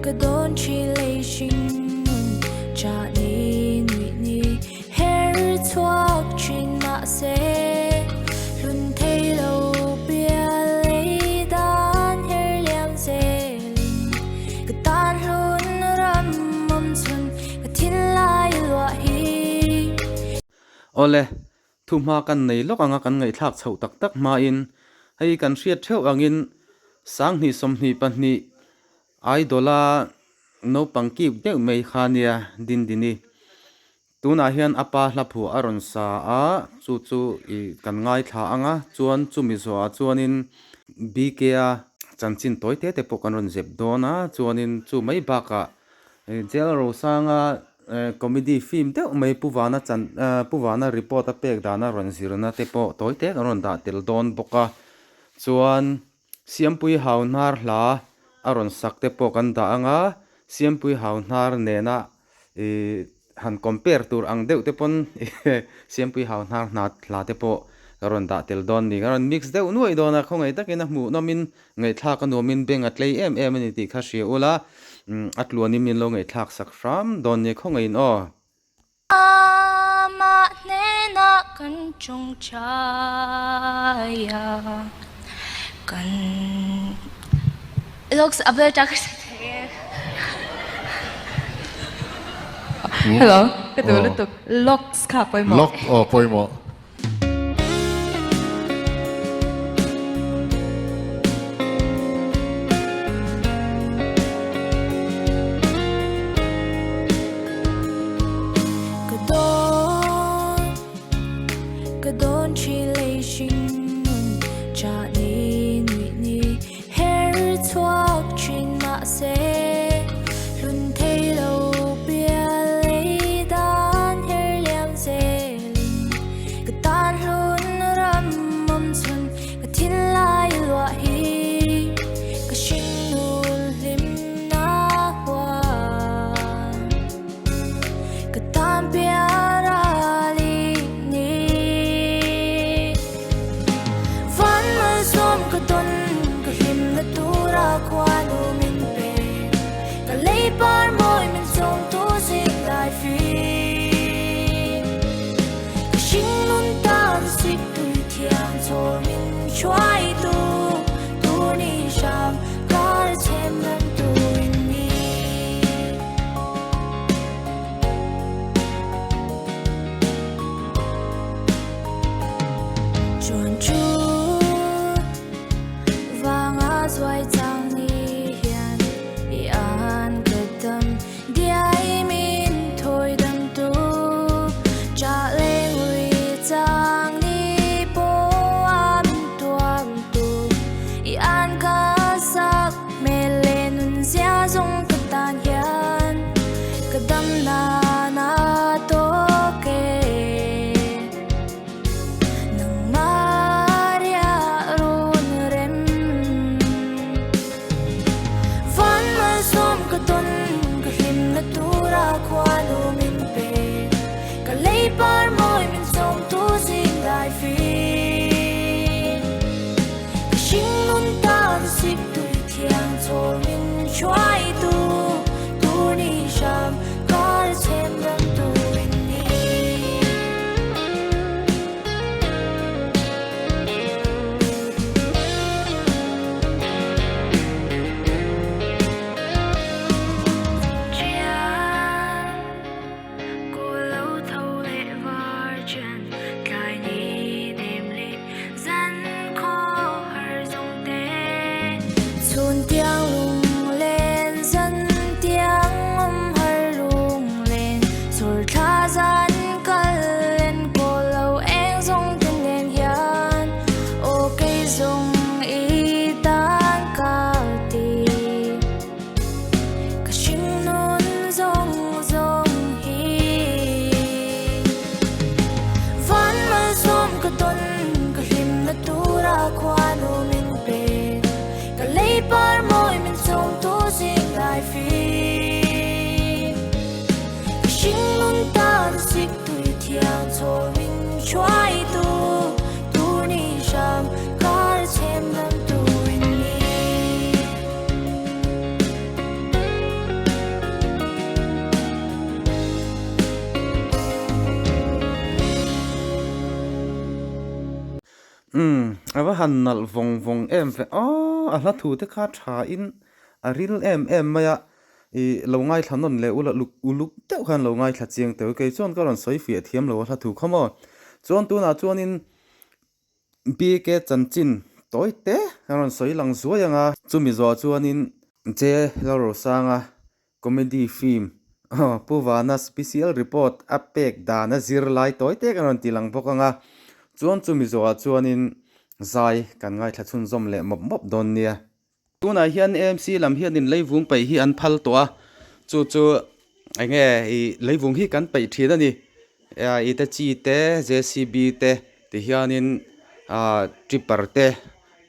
ก็โดนชีเลยชิงจะนี่นี่นี่เฮร์ทวอกชินมาเซลุนเทโลเปียเลยดานเฮร์เลียมเซลิงก็ตานลุนรำมุมสุนก็ทิ้งลายลวะฮีโอเลทุ่มมากันในโลกอ่างกันไงทักเฉาตักตักมาอินให้กันเชียดเท่าอ่างอินสังนิสมนิปันนิไอดอลาโนปังกีเดวไม่ขานียดินดินีตัวนาเฮียนอปาลับหัวอรอนซาอาจู่อีกันง่ายท่าอ่างจวนจุมิโซอาจวนินบีเกียจันจินตัวเตะปกันรอนเจ็บโดนะจวนินจู่ไม่บักะเจลโรซังคอมเมดี้ฟิล์มเดวไม่ผู้วานะจันผู้วานะรีพอร์ตเป็กดานะรอนซิรนะเตปตัวเตะกันรอนดาเตลโดนบกะจวนเสียมปุยหาวนาร์ลาอรอนสักเตปกันดาอ่างเสียมปุยหาวนาร์เนนะหันคอมเพลตัวอังเดวเตปอนเสียมปุยหาวนาร์นัดลาเตปกันรอนดาเตลโดนนี่กันรอนมิกซ์เดวนู่นโดนะคงไงตะกินนะหมูนมินไงท่ากันนมินเบงอัตเลยนี่ติข้าเชียโอละอัตลวนิมินลงไงทักสักฟรามโดนเนี่ยคงไงนอมาเนนักกันจงใจกัน looks a bit dark Hello, ketulut locks ka poy mo. Lock poy mo.ก็โดนชีเลยชิงจะนี่นี่นี่เฮร์ทวอกชินมาเซลุนเทโลเปียเลยดานเฮร์เลียมเซลิงก็ตานลุนรำมุมสุนก็ทิ้งลายลวะฮีก็ชิงนูลิมนาหวานก็ตามเปียก็ตนก็หิมและตัวรักวานูมินเปก็เลยปาร์มอยมันส่งตัวสิ่งหลายฟีก็ชิงนุนตามสิบตุยเทียงโซมินช่วยตัวนี้ชามก็เทมนั้นตัวนี้จวนจูXoay trăng đi hiền ý an kết tâm đi ai min thôi đâm tu trả lệ người trăng đi bố am tu ý an cá sắc mê lên xia dung kết tan hiền kết tâm na tô kêก็ตนก็หิมและตัวรักวานูมินเปก็เลยปาร์มอยมันส่งตัวสิ่งหลายฟีก็ชิงนุนตามสิบตุยเทียงโซมินช่วยตัวนี้ชามก็เทมรันตัวนี้Xuân tiếng lung lên dân tiếng hơi lung lên rồi tha gian cất lên cô lâu em dùng tên đèn hiền ô cây dùng ý tan cao tì cả chinh nôn dùng hi vẫn mà xóm cả tuần cả him là tu ra qua nụ mình về cả lấy par môi mình sống tu sinh lại phi cả chinh nôn ta xích tùy thiang cho mình choai tu ni sham cả thêm năm tuổi ni ava hannal vong em fe a hla thu te kha tha in a ril em maya I lo ngai thanon le uluk te khan lo ngai thla chiang te ke chon ka ron soi fi thiam lo hla thu khamo chon tu na chon in BKA chanchin toite ron soi lang zuayanga chumi zo chuan in je lo sanga comedy film puwana special report apek dana zirlai toite kan tilang bokanga chuan chumi zo chuan in zai kan ngai thla chun zom le mop don nia tuna hian MC lam hian in leivung pai hi an phal to a chu ange I leivung hi kan pai thina ni I ta chi te JCB te ti hian in tripper te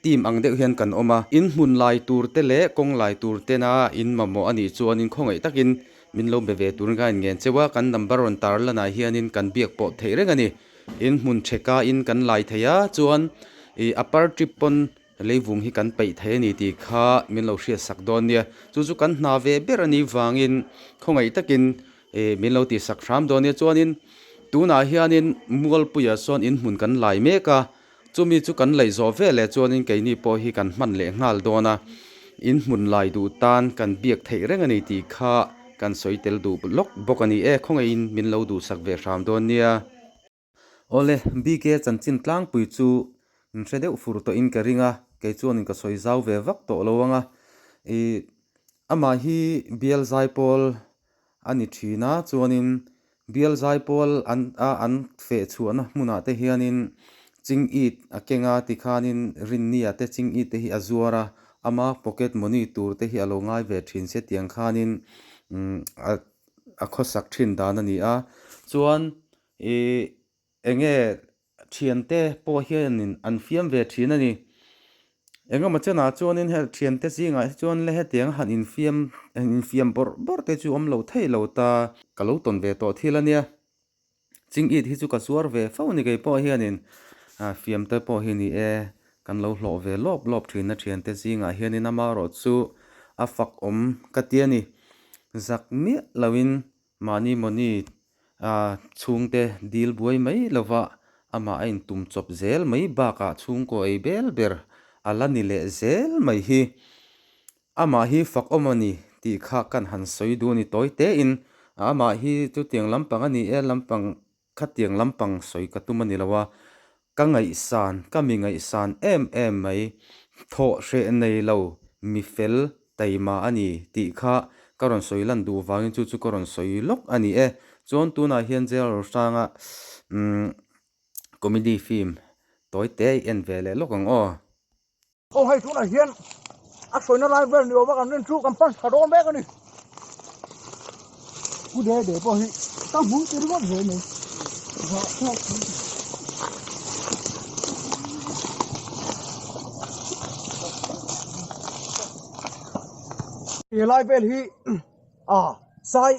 team ang deuh hian kan oma in hun lai tur te le kong lai tur te na in mamo ani chuan in khongai takin min lo beve tur ga ngen chewa kan number on tar lana hian in kan biak po theireng ani in mun theka in kan lai theya chuan I upper tripon leivung hi kan pai the ni ti kha min lo hria sak don nia chu kan hna ve ber ani wangin khongai takin min lo ti sak ram don nia chuan in tuna hianin mual puya son in mun kan lai meka chumi chu kan lei zo ve le chuan in keini po hi kan man le ngal dona in mun lai du tan kan biak thei reng ani ti kha kan soitel du lok bokani e khongai in min lo du sak ve ram don nia ole BKA chanchin tlang pui chu nredeu fur to in ka ringa ke chuan in ka soi zau ve vak to lowanga ama hi bial zaipol ani thina chuanin bial zaipol an fe chuana hmuna te hianin ching it akenga tikhanin rinnia te ching it te hi azuara ama pocket money tur te hi alo ngai ve thin se tiang khanin a khosak thin dan ani a chuan enge thiante po hianin an fiam ve thin ani enga machana chuan in he thiante zinga chuan le he tiang han in fiam bor te chu om lo thei lo ta kalo ton ve to thilania ching it hi chu ka suar ve fo ni ke po hianin fiam te po hi ni e kan lo hlo ve lop thina thiante zinga hianin ama ro chu a fak om katiani zak mi lawin mani moni chungte dil buai mai lova ama ain tum chop zel mai ba ka chung ko ei bel ber alani le zel mai hi ama hi fak omani ti kha kan han soi du ni toite in ama hi chu tiang lampang ani e lampang khatiang lampang soi katumani lawa ka ngai san ka mi ngai san em mai tho hre nei lo mi fel taima ani ti kha karon soilan du wangin chu karon soi lok ani e chon tuna hian zel sanga comedy film toite en vele lokang o hay tuna hian a soina lai vel ni over kan nen chu kan pan thadon be kan ni ku de po hi ta mun ti ro ve ni lai vel hi sai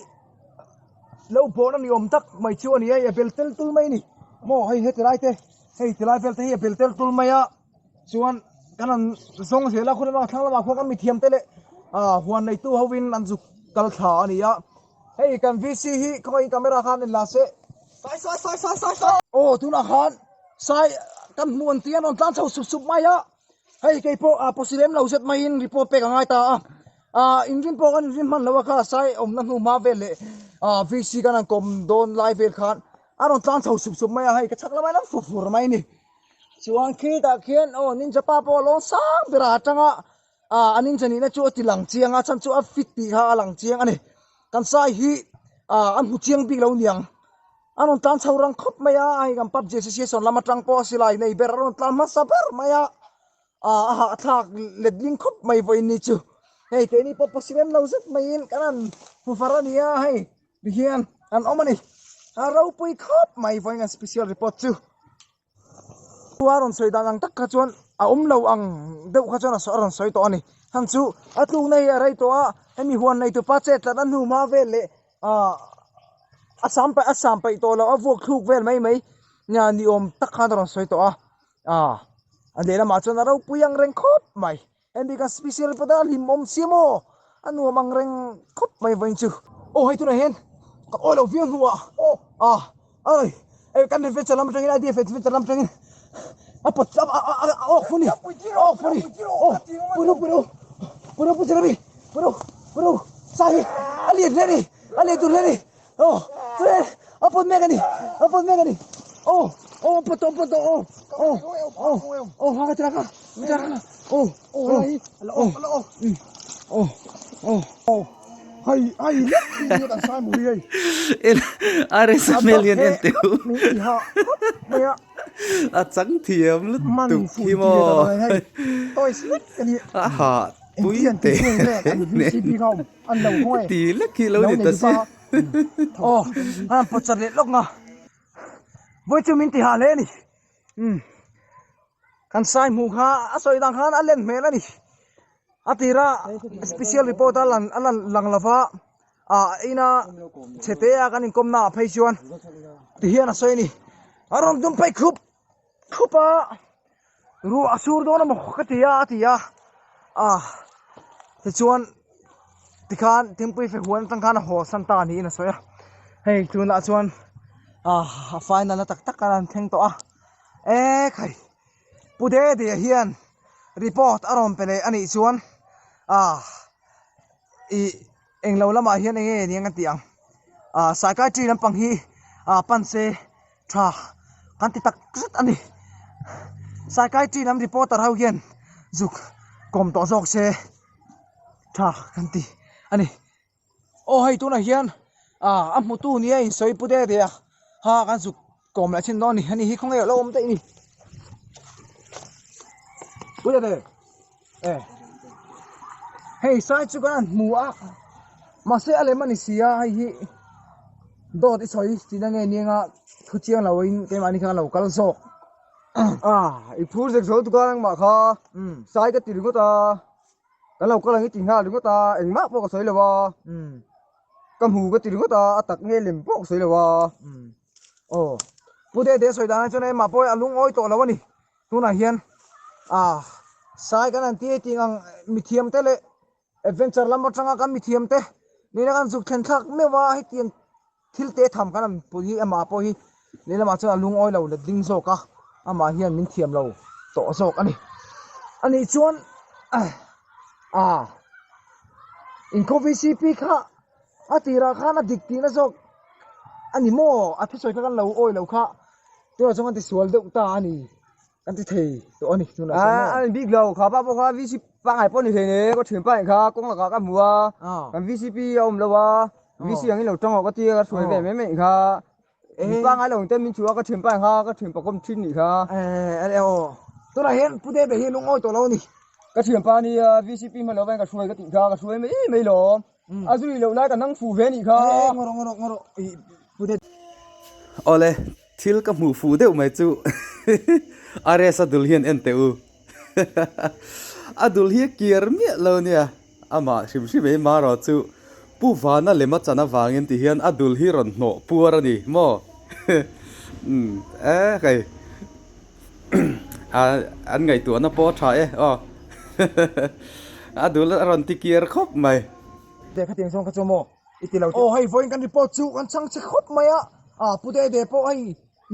lo bo na ni om tak mai chu ani e bel tel tul mai ni mo hay het lai te hey ti lai vel te hi bel tel tul mai a chuan kanan zong zela khuna ma thang la khwa kan mi thiam tele huan nei tu hovin an zu kal tha ani a hey kan VC hi khoi camera khan la se sai tu na khan sai kan muan tian on tan chau sup mai a hey ke po posilem lo set mai in report pe ka ngai ta engine po kan engine man lawa kha sai om na nu ma vele VC kan kom don live vel khan aron tan chau sup mai a hey ka chakla mai lam fur mai ni chuan khi ta khian nin chapa po long sang bira tanga anin chani na chu tilang chianga chan chu a fit pi ha alang chiang ani kan sai hi an hu chiang bi lo niang anon tan chaurang khop maya ai gam pap je se son lama tang po silai nei ber anon tan ma saber maya thak ledling khop mai voi ni chu hey te ni po posibem lo zet mai in kanan fu farania hey bihian an omani rau pui khop mai voi ngan special report chu waron soi danang tak kha chuan lo ang deuh kha chuan a so ron soi to ani han chu atlung nei a rei to a emi huan nei tu pa che tlan an hu ma vele asam pa to lo avok thuk vel mai nya ni om tak kha ron soi to ande la ma chuan ro puyang reng khop mai endi ka special pada lim om simo anu mang reng khop mai vain chu hay tu na hen ka olo viang huwa ai kan ve chalam tangin idea fe chalam tangin Apa oh funny. Oh funny. Oh puro jarabi. Puro. Sahi. Ali tu ready. Oh. Tre. Apa megani. Oh poto. Oh haga teraka. Oh. Hai ini tak sai muli hai. El RSA million ente Ni ha. Maya a chang thiam lu man tu fu khi ti mo hai. Toi slit kan ni. a ha pui te CP không ăn đầu thôi. ti la ki lo ni ta si Oh, anh bắt chặt lệ lốc ngà. Với chú mình thì hà lệ nè. Kan sai mu kha asoi dang khan alen mela ni. Atira special report alan lang lava. Ina chete ya kan kom na phai chuan. Ti hian asoi ni. Arom dum pai khupa. Ru asur do na mo khatia. Ti chuan tikhan timpui fe huan tang khan ho santa ni na soya. Hey tun la chuan final na tak kan theng to khai pude de hian report arom pele ani chuan englo lama hian enge niang atiang psychiatry lampang hi panse tha kan ti tak zat ani psychiatry lam reporter hau hian zuk kom to zok se tha kan ti ani hai tu na hian amutu ni ai soi pude de ha kan zuk kom la chin no ni ani hi khong e lo om te ni pude de hey sai chu kan mu ma se ale mani sia hi do ti soi ti na nge ni nga thu chiang lo in ke mani kha lo kal so i phur sek so tu ka ma kha sai ka ti ru ta kan lo ka lang ti nga ru ta eng ma po ka soi lo wa kam hu ka ti ru ta atak nge lem po soi lo wa pude de soi da chu ne ma poi alung oi to lo ni tu na hian sai kan an ti ang mithiam te le adventure lam atanga kan mithiam te ni na kan zuk then thak me wa hi tian thil te tham kan pu hi ama po hi ni la ma chu alung oi lo le ding zo ka ama hian min thiam lo to zok ani chuan in coffee cp kha atira khana dikti na zok ani mo athi soi kan lo oi lo kha to chong an ti sual de ta ani kan ti thei to ani tu na an big lo kha ba po kha vi si pa ngai po ni the ne ko thim pa kha kong la ka mu wa kan vcp om lo wa vc ang lo tong ko ti ka soi ve me kha pa ngai lo te min chu ka thim pa kha ka thim pa kom thin ni kha to na hian pude be hi lung oi to lo ni ka thim pa ni vcp ma lo va ka soi ka ti kha ka soi me lo azuri lo la ka nang fu ve ni kha ngoro pude ole thil ka mu fu deuh mai chu RSA dulhian ente u adul hi kiar mi lo nia ama sim be ma ro chu pu vana lema chana wangin ti hian adul hi ron no puar ani mo kai an ngai tu na po tha adul ron ti kiar khop mai de kha tiang song kha chomo itilo hai voin kan report chu kan chang che khop maya pude de po ai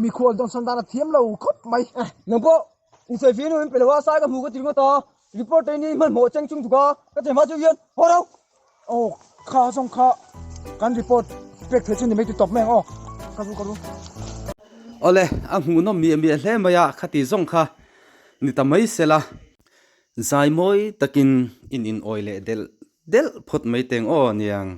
mi khol don sandana thiam lo khop mai nang po in sai fi no in pelawa sai ka mu ka ti ta report ni man mo chang chung ka ka che ma chu yen ho đâu kha song kha kan report pek the chu ni me ti top meng ka ru ole ang hu no mi hle maya khati zong kha ni tamai sela zai moi takin in oile del phot mai teng niang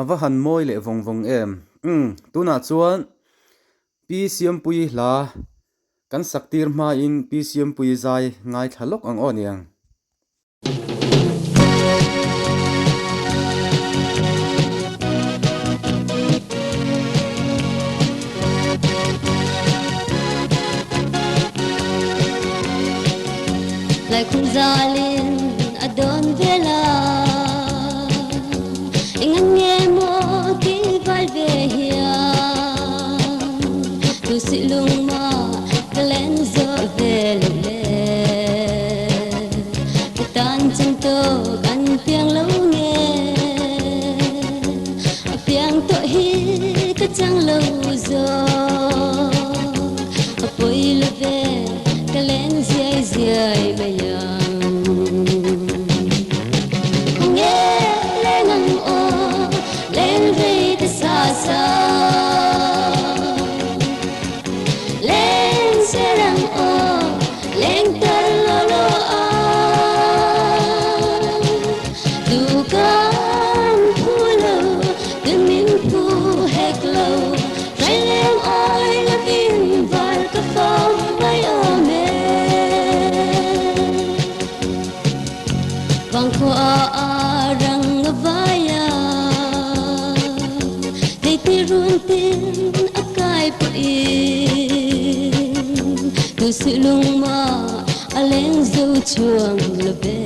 ava han moi le vong vong em tuna chuan PCM pui hla kan saktir ma in PCM pui zai ngai thalok ang oniang lại khung giờ lên adon vela anh nghe mô tí vai về hiền tu sĩ lung mà cái lên gió về lệ cái tan chân tô căn piang lâu nghe piang to hi cái trăng lâu gió bôi lệ về cái lên dây dây bây giờ nghe lên ngân ô lên về tới xa xa lên xe răng ô lên tới lô lô du con phu lâu từ miền phu hết lâu trái lên ôi là vinh và cái phong bay ở mê vang khoa răng vaya để tirun tin akai pui tu sự lung ma aleng dâu chuang lebe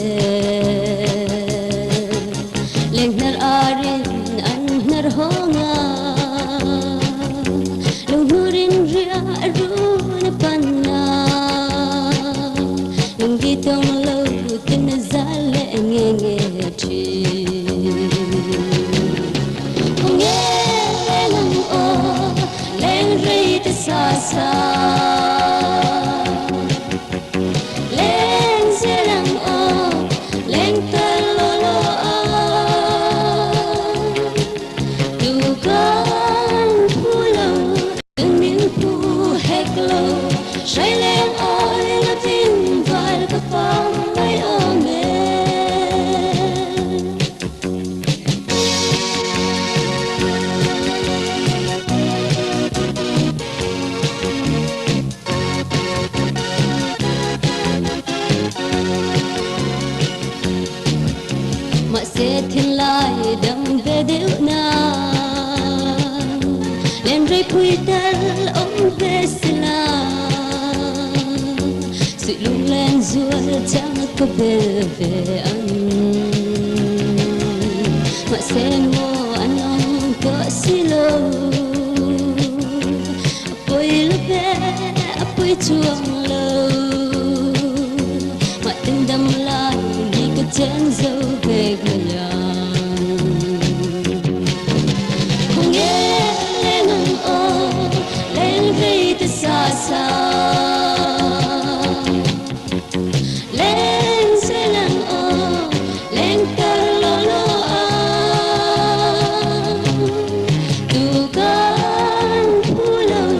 leng nar arin an nar honga lung nurin ria run panna lung gitong lâu tin zale nghe nghe chi nghe lên ô lên rây tới xa xa lên xe răng ô lên tới lô lô dù con phu lâu từng miếng phu hết lâu say lên ôi là tin vai các phong bay ở mê mà sẽ thiên lại đâm về điệu nàng lên rây puitel ông về sila sự lung lên ruột chẳng có về về ăn mà sẽ ngô ăn ông có xí lô bôi lấp về bôi chuông lâu mà tình đâm lại đi cái chén dâu về người nhà không nghe lên ngân ô lên về tới xa xa lên xe lăng ô lên tới lô lô tu con phu lâu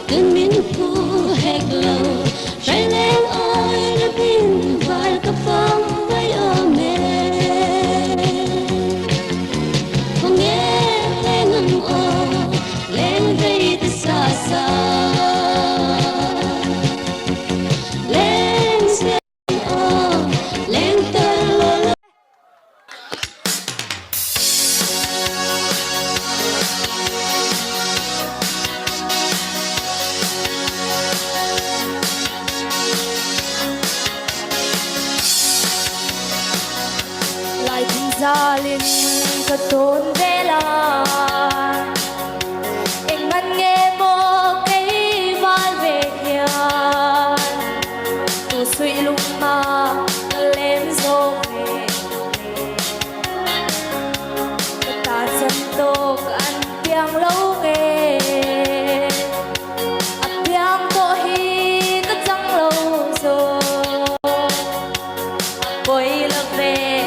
từng miếng phu hết lâu trái lên ôi là pin và các phong bay ở mê không nghe lên ngân ô lên về tới xa xa lên xe ô lên tới lô lô lại thinh ra lên cả tốn về là em ngân nghe mô cây vai về nhà tu suy lung mà lên dô về ta chân tô ăn piang lâu nghe piang tô hi tất trăng lâu rồi bôi lơ về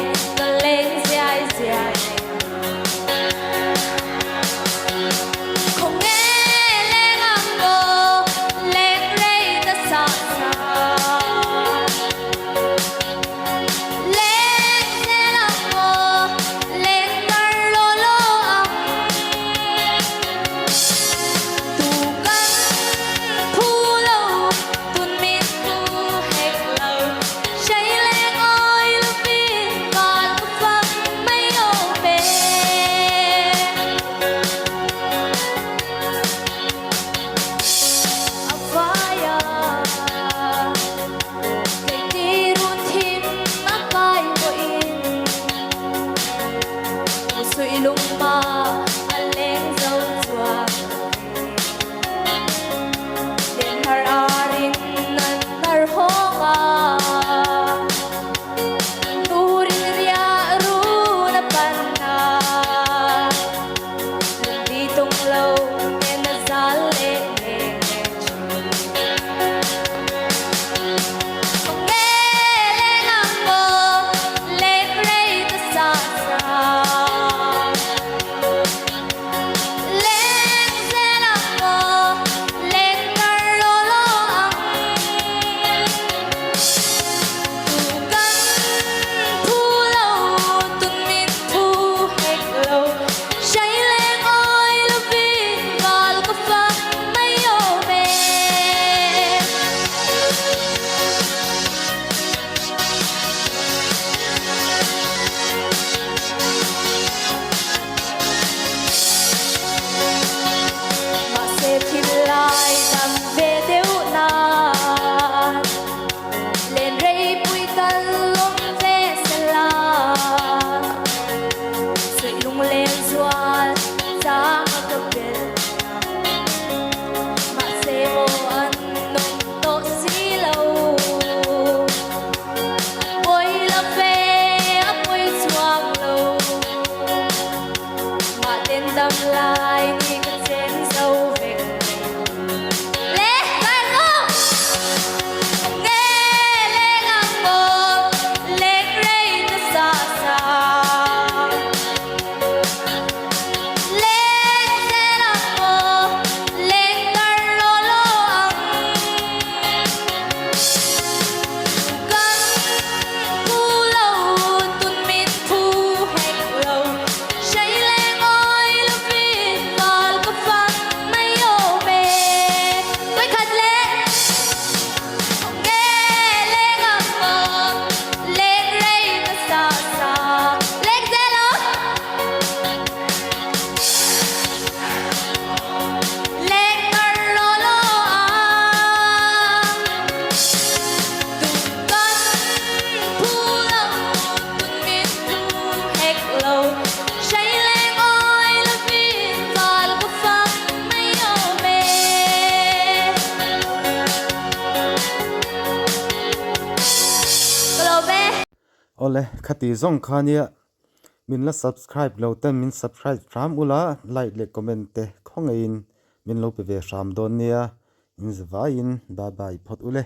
lên dài dài không nghe lên âm bồ lên đây ta xa xa lên xe âm bồ lên mar lô lô âm ole khati zong khania min la subscribe lo te min subscribe ram ula like le comment te khongein min lo pe ve ram don nia in zwain bye bye phot ule